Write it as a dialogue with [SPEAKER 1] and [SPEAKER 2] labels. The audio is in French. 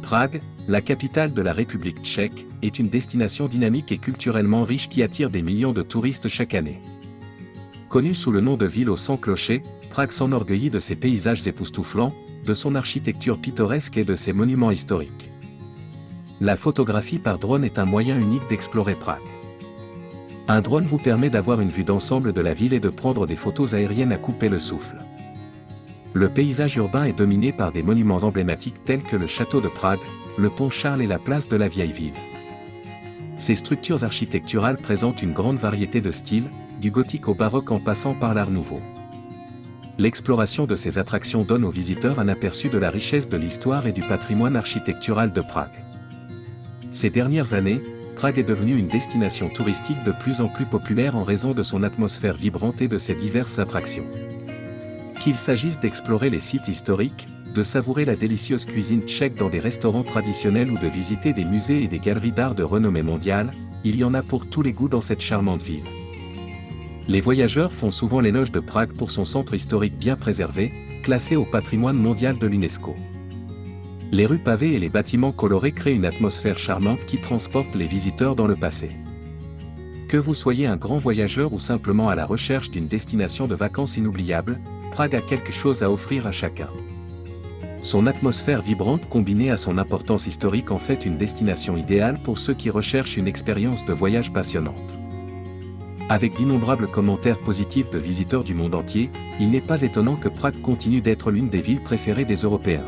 [SPEAKER 1] Prague, la capitale de la République tchèque, est une destination dynamique et culturellement riche qui attire des millions de touristes chaque année. Connue sous le nom de ville aux 100 clochers, Prague s'enorgueillit de ses paysages époustouflants, de son architecture pittoresque et de ses monuments historiques. La photographie par drone est un moyen unique d'explorer Prague. Un drone vous permet d'avoir une vue d'ensemble de la ville et de prendre des photos aériennes à couper le souffle. Le paysage urbain est dominé par des monuments emblématiques tels que le château de Prague, le pont Charles et la place de la Vieille Ville. Ces structures architecturales présentent une grande variété de styles, du gothique au baroque en passant par l'art nouveau. L'exploration de ces attractions donne aux visiteurs un aperçu de la richesse de l'histoire et du patrimoine architectural de Prague. Ces dernières années, Prague est devenue une destination touristique de plus en plus populaire en raison de son atmosphère vibrante et de ses diverses attractions. Qu'il s'agisse d'explorer les sites historiques, de savourer la délicieuse cuisine tchèque dans des restaurants traditionnels ou de visiter des musées et des galeries d'art de renommée mondiale, il y en a pour tous les goûts dans cette charmante ville. Les voyageurs font souvent l'éloge de Prague pour son centre historique bien préservé, classé au patrimoine mondial de l'UNESCO. Les rues pavées et les bâtiments colorés créent une atmosphère charmante qui transporte les visiteurs dans le passé. Que vous soyez un grand voyageur ou simplement à la recherche d'une destination de vacances inoubliable, Prague a quelque chose à offrir à chacun. Son atmosphère vibrante combinée à son importance historique en fait une destination idéale pour ceux qui recherchent une expérience de voyage passionnante. Avec d'innombrables commentaires positifs de visiteurs du monde entier, il n'est pas étonnant que Prague continue d'être l'une des villes préférées des Européens.